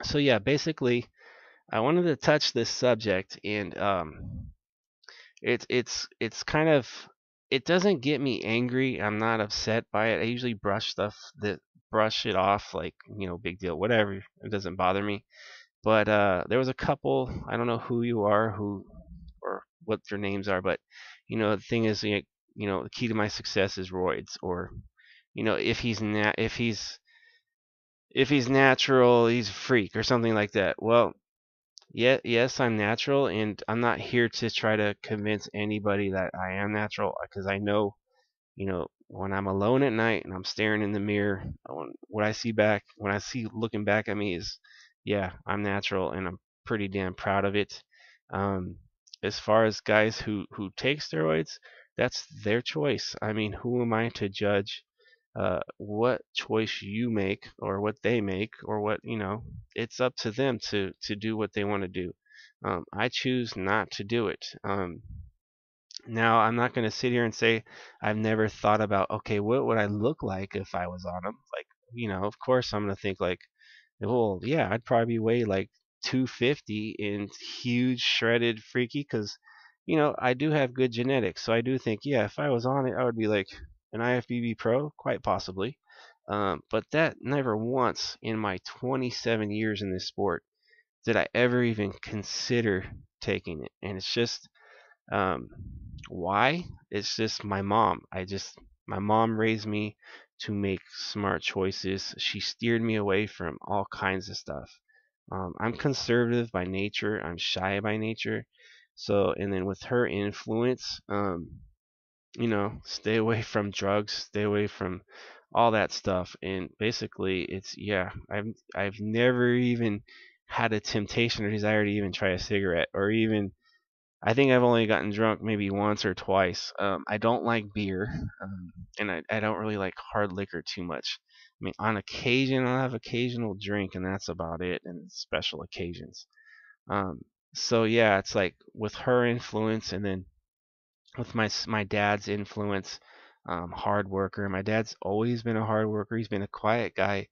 So yeah, basically, I wanted to touch this subject, and it's kind of, it doesn't get me angry. I'm not upset by it. I usually brush it off, like, big deal, whatever. It doesn't bother me. But there was a couple. I don't know who you are, who or what their names are, but the thing is, the key to my success is roids, or if he's natural, he's a freak or something like that. Well, yeah, yes, I'm natural, and I'm not here to try to convince anybody that I am natural, because I know, when I'm alone at night and I'm staring in the mirror, what I see when I see looking back at me is, yeah, I'm natural, and I'm pretty damn proud of it. Um, as far as guys who take steroids, that's their choice. I mean, who am I to judge what choice you make, or what they make, or what, it's up to them to do what they want to do. I choose not to do it. Now, I'm not going to sit here and say I've never thought about, okay, what would I look like if I was on them? Like, of course I'm going to think like, well, yeah, I'd probably weigh like 250 and huge, shredded, freaky, because, I do have good genetics. So I do think, yeah, if I was on it, I would be like an IFBB pro, quite possibly. But that never once in my 27 years in this sport did I ever even consider taking it. And it's just, um, why? It's just my mom raised me to make smart choices. She steered me away from all kinds of stuff. I'm conservative by nature. I'm shy by nature. So, and then with her influence, stay away from drugs, stay away from all that stuff. And basically, it's, yeah, I've never even had a temptation or desire to even try a cigarette, or even, I think I've only gotten drunk maybe once or twice. I don't like beer, and I don't really like hard liquor too much. I mean, on occasion I'll have occasional drink, and that's about it, and special occasions. Um, so yeah, it's like with her influence, and then with my dad's influence, hard worker. My dad's always been a hard worker. He's been a quiet guy.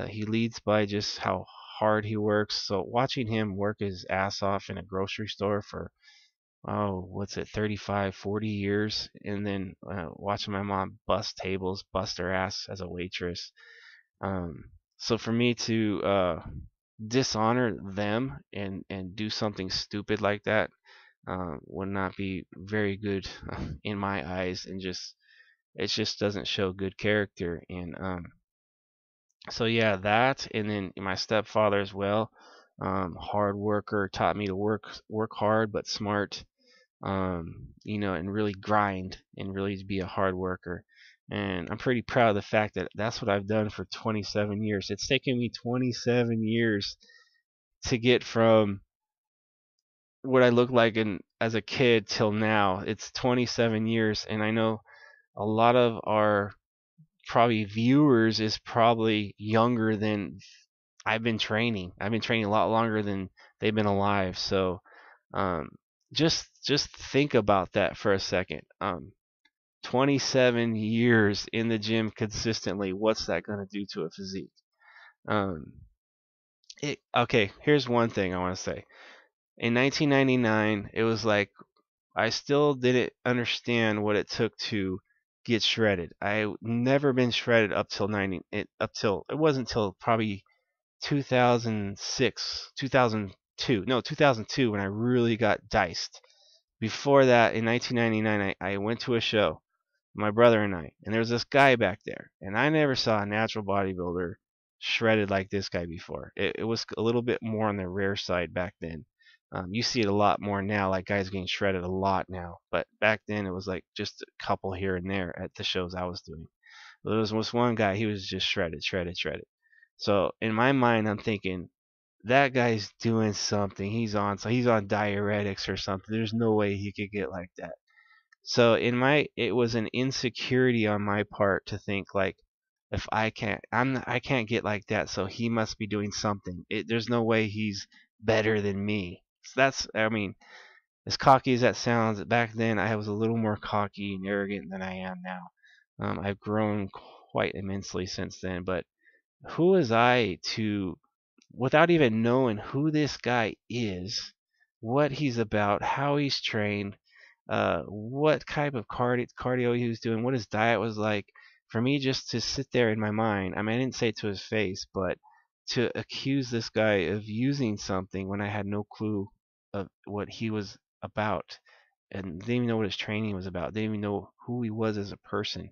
He leads by just how hard he works. So watching him work his ass off in a grocery store for, what's it, 35, 40 years, and then watching my mom bust tables, bust her ass as a waitress. So for me to dishonor them and do something stupid like that would not be very good in my eyes, and just, it just doesn't show good character. And so yeah, that, and then my stepfather as well, hard worker, taught me to work hard but smart, and really grind and really be a hard worker. And I'm pretty proud of the fact that that's what I've done for 27 years. It's taken me 27 years to get from what I look like as a kid till now. It's 27 years, and I know a lot of our probably viewers is probably younger than I've been training. I've been training a lot longer than they've been alive. So um, just think about that for a second. 27 years in the gym consistently. What's that going to do to a physique? Um, okay, here's one thing I want to say. In 1999, it was like I still didn't understand what it took to get shredded. I never been shredded up till 90. Up till it wasn't until probably 2006, 2002. No, 2002 when I really got diced. Before that, in 1999, I went to a show, my brother and I, and there was this guy back there, and I never saw a natural bodybuilder shredded like this guy before. It was a little bit more on the rare side back then. You see it a lot more now, like guys getting shredded a lot now, but back then it was like just a couple here and there at the shows I was doing. But there was one guy, he was just shredded, shredded, shredded. So in my mind, I'm thinking that guy's doing something. He's on diuretics or something. There's no way he could get like that. So it was an insecurity on my part to think like, if I can't get like that, so he must be doing something. There's no way he's better than me. So that's, I mean, as cocky as that sounds, back then I was a little more cocky and arrogant than I am now. I've grown quite immensely since then, but who was I to without even knowing who this guy is, what he's about, how he's trained, what type of cardio he was doing, what his diet was like. For me, just to sit there in my mind, I mean, I didn't say it to his face, but to accuse this guy of using something when I had no clue of what he was about, and didn't even know what his training was about, didn't even know who he was as a person.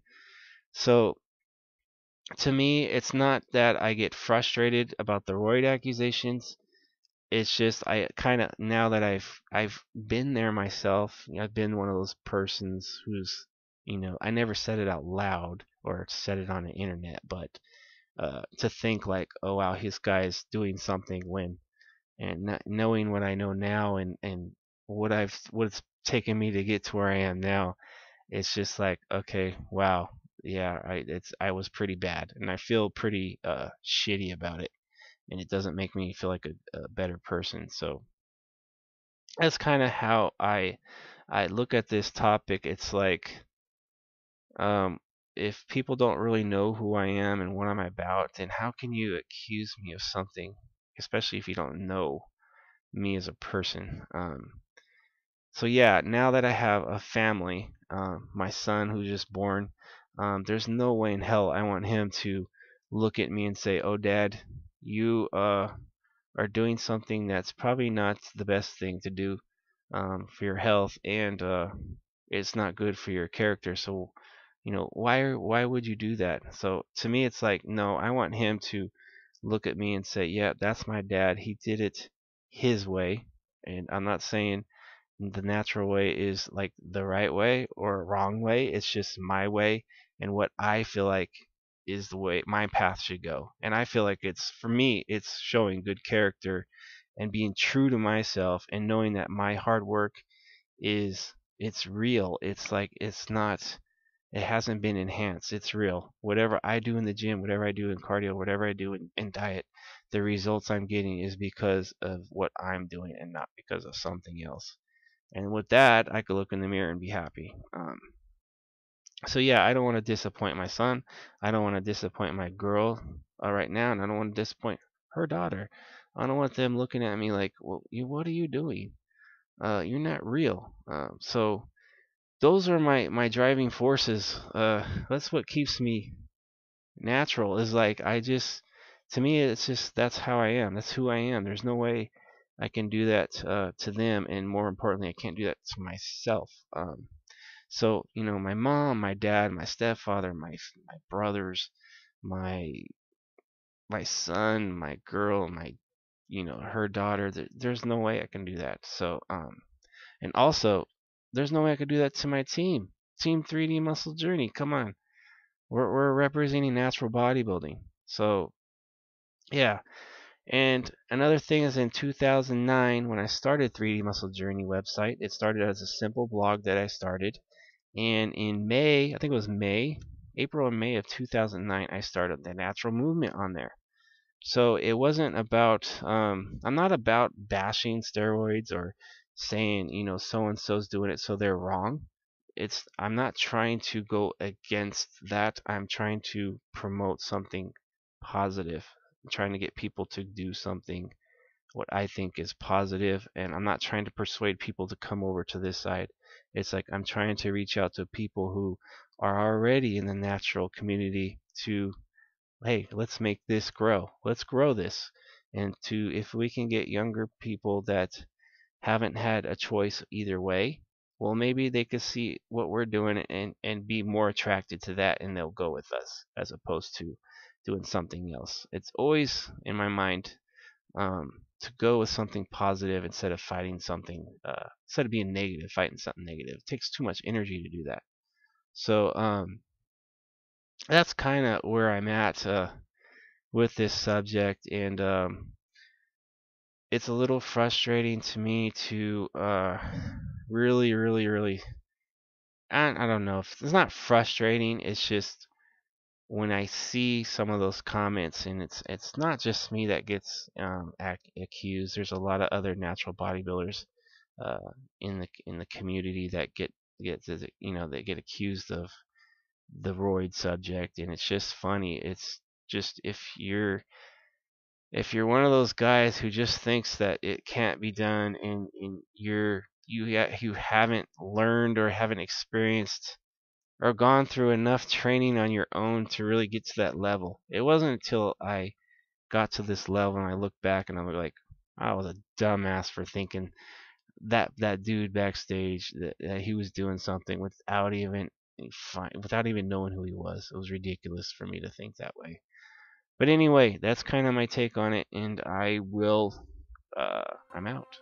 So to me, it's not that I get frustrated about the roid accusations. It's just I kind of, now that I've been there myself, I've been one of those persons who's, I never said it out loud or said it on the internet, but to think like, oh wow, this guy's doing something, when, and not knowing what I know now, and what's taken me to get to where I am now, it's just like, okay, wow, yeah, I was pretty bad, and I feel pretty shitty about it, and it doesn't make me feel like a better person. So that's kind of how I look at this topic. It's like, um, if people don't really know who I am and what I'm about, then how can you accuse me of something, especially if you don't know me as a person? So yeah, now that I have a family, my son who's just born, there's no way in hell I want him to look at me and say, "Oh, Dad, you are doing something that's probably not the best thing to do for your health, and it's not good for your character. So, why would you do that?" So to me, it's like, no, I want him to look at me and say, "Yeah, that's my dad. He did it his way." And I'm not saying the natural way is like the right way or wrong way. It's just my way, and what I feel like is the way my path should go. And I feel like, it's, for me, it's showing good character and being true to myself, and knowing that my hard work it's real. It's like, it's not, it hasn't been enhanced. It's real. Whatever I do in the gym, whatever I do in cardio, whatever I do in diet, the results I'm getting is because of what I'm doing, and not because of something else. And with that, I could look in the mirror and be happy. So yeah, I don't want to disappoint my son. I don't want to disappoint my girl right now, and I don't want to disappoint her daughter. I don't want them looking at me like, "Well, what are you doing? You're not real." So those are my driving forces. That's what keeps me natural. Is like, to me, it's just, that's how I am. That's who I am. There's no way I can do that to them, and more importantly, I can't do that to myself. So, my mom, my dad, my stepfather, my brothers, my my son, my girl, her daughter. There's no way I can do that. So, and also, there's no way I could do that to my team. Team 3D Muscle Journey. Come on, we're representing natural bodybuilding. So, yeah. And another thing is, in 2009, when I started 3D Muscle Journey website, it started as a simple blog that I started. And in May, I think it was April or May of 2009, I started the natural movement on there. So it wasn't about, I'm not about bashing steroids or saying, so and so's doing it, so they're wrong. I'm not trying to go against that. I'm trying to promote something positive. I'm trying to get people to do something what I think is positive, and I'm not trying to persuade people to come over to this side. It's like, I'm trying to reach out to people who are already in the natural community to, hey, let's make this grow. Let's grow this. And if we can get younger people that haven't had a choice either way, well, maybe they could see what we're doing, and be more attracted to that, and they'll go with us as opposed to doing something else. It's always in my mind, to go with something positive instead of fighting something, instead of being negative, fighting something negative. It takes too much energy to do that. So that's kind of where I'm at with this subject, and it's a little frustrating to me to really, really, really. I don't know if it's not frustrating. It's just, when I see some of those comments, and it's not just me that gets accused. There's a lot of other natural bodybuilders uh, in the community that they get accused of the roid subject, and it's just funny. It's just, if you're if you're one of those guys who just thinks that it can't be done, and you haven't learned or haven't experienced or gone through enough training on your own to really get to that level. It wasn't until I got to this level and I look back and I'm like, I was a dumbass for thinking that dude backstage that he was doing something without even knowing who he was. It was ridiculous for me to think that way. But anyway, that's kind of my take on it, and I'm out.